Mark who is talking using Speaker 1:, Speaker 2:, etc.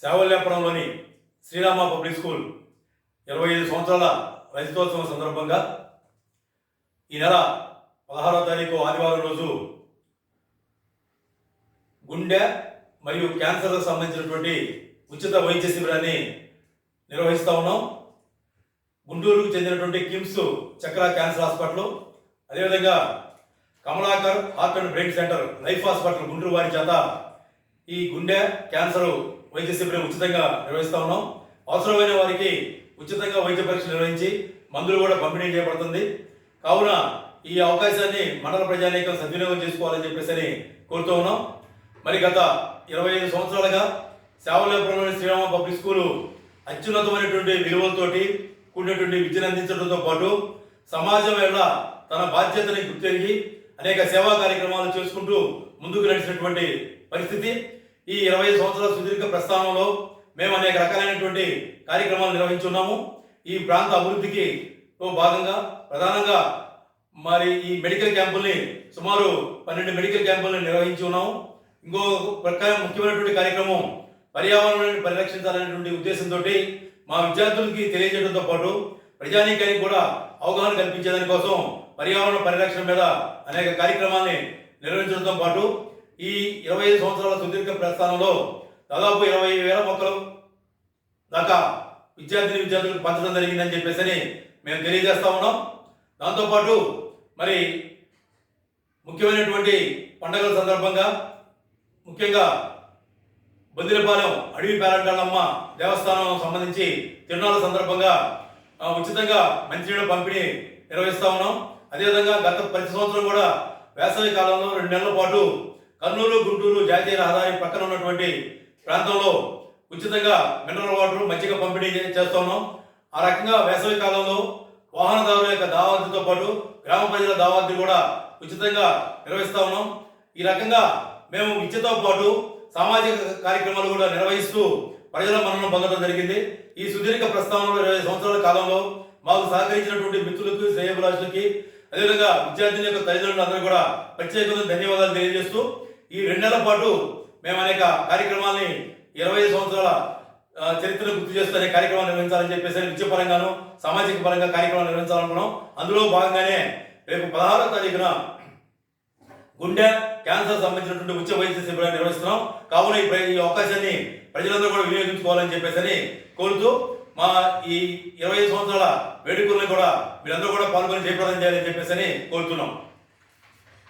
Speaker 1: శావల్యాపురంలోని Srirama public school 25 సంవత్సరాల రజతోత్సవం సందర్భంగా ఈ నెల 16వ తారీఖు ఆదివారం రోజు గుండె మరియు క్యాన్సర్కు సంబంధించినటువంటి ఉచిత వైద్య శిబిరాన్ని నిర్వహిస్తూ ఉన్నాం. గుంటూరుకు చెందినటువంటి కిమ్స్ చక్ర క్యాన్సర్ హాస్పిటల్, అదేవిధంగా Kamalakar heart and brain centre life hospital Guntur వారి చేత ఈ గుండె క్యాన్సర్ వైద్య శిబిరం ఉచితంగా నిర్వహిస్తూ ఉన్నాం. అవసరమైన వారికి ఉచితంగా వైద్య పరీక్షలు నిర్వహించి మందులు కూడా పంపిణీ చేయబడుతుంది. కావున ఈ అవకాశాన్ని మండల ప్రజానీకం సద్వినియోగం చేసుకోవాలని చెప్పేసి కోరుతూ ఉన్నాం. మరి గత 25 సంవత్సరాలుగా శావల్యాపురంలోని శ్రీరామ పబ్లిక్ స్కూలు అత్యున్నతమైనటువంటి విలువలతోటి కూడినటువంటి విద్యను అందించడంతో పాటు సమాజం వల్ల తన బాధ్యతని గుర్తెరిగి అనేక సేవా కార్యక్రమాలు చేసుకుంటూ ముందుకు నడిచినటువంటి పరిస్థితి. ఈ 25 సంవత్సరాల సుదీర్ఘ ప్రస్థానంలో మేము అనేక రకాలైనటువంటి కార్యక్రమాలు నిర్వహించున్నాము. ఈ ప్రాంత అభివృద్ధికి భాగంగా ప్రధానంగా మరి ఈ మెడికల్ క్యాంపుల్ని సుమారు 12 మెడికల్ క్యాంపుల్ని నిర్వహించి ఉన్నాము. ఇంకో ముఖ్యమైనటువంటి కార్యక్రమం పర్యావరణాన్ని పరిరక్షించాలనేటువంటి ఉద్దేశంతో మా విద్యార్థులకి తెలియజేయడంతో పాటు ప్రజానీకానికి కూడా అవగాహన కల్పించేదాని కోసం పర్యావరణ పరిరక్షణ మీద అనేక కార్యక్రమాల్ని నిర్వహించడంతో పాటు ఈ 25 సంవత్సరాల సుదీర్ఘ ప్రస్థానంలో దాదాపు 20,000 మొక్కలు దాకా విద్యార్థులకు పంచడం జరిగిందని చెప్పేసి మేము తెలియజేస్తా ఉన్నాం. దాంతోపాటు మరి ముఖ్యమైనటువంటి పండుగల సందర్భంగా ముఖ్యంగా బొందిలపాలెం అడవి పేరంటాళ్ళమ్మ దేవస్థానం సంబంధించి తిరునాళ్ళ సందర్భంగా ఉచితంగా మంచినీళ్ళ పంపిణీ నిర్వహిస్తా ఉన్నాం. అదేవిధంగా గత ప్రతి సంవత్సరం కూడా వేసవి కాలంలో 2 నెలల పాటు కర్నూలు గుంటూరు జాతీయ రహదారి పక్కన ఉన్నటువంటి ప్రాంతంలో ఉచితంగా మినరల్ వాటర్ మజ్జిగ పంపిణీ చేస్తూ ఉన్నాం. ఆ రకంగా వేసవి కాలంలో వాహనదారుల యొక్క దావాదితో పాటు గ్రామ ప్రజల దావాది కూడా ఉచితంగా నిర్వహిస్తూ ఉన్నాం. ఈ రకంగా మేము విద్యతో పాటు సామాజిక కార్యక్రమాలు కూడా నిర్వహిస్తూ ప్రజల మన్నన పొందడం జరిగింది. ఈ సుదీర్ఘ ప్రస్థానంలో 20 సంవత్సరాల కాలంలో మాకు సహకరించినటువంటి మిత్రులకు, శ్రేయోభిలాషులకి, అదేవిధంగా విద్యార్థుల యొక్క తల్లిదండ్రులందరూ కూడా ప్రత్యేకంగా ధన్యవాదాలు తెలియజేస్తూ ఈ 2 నెలల పాటు మేము అనేక కార్యక్రమాలని 25 సంవత్సరాల చరిత్రను గుర్తు చేస్తూ అనే కార్యక్రమాలు నిర్వహించాలని చెప్పేసి విద్యాపరంగాను సామాజిక పరంగా కార్యక్రమాలు నిర్వహించాలనుకున్నాం. అందులో భాగంగానే రేపు 16వ తారీఖున గుండె క్యాన్సర్ సంబంధించినటువంటి ఉచిత వైద్య శిబిరాన్ని నిర్వహిస్తున్నాం. కావున ఈ అవకాశాన్ని ప్రజలందరూ కూడా వినియోగించుకోవాలని చెప్పేసి కోరుతూ మా ఈ 25 సంవత్సరాల వేడుకలను కూడా మీరందరూ కూడా పాల్గొని జయప్రదం చేయాలని చెప్పేసి కోరుతున్నాం.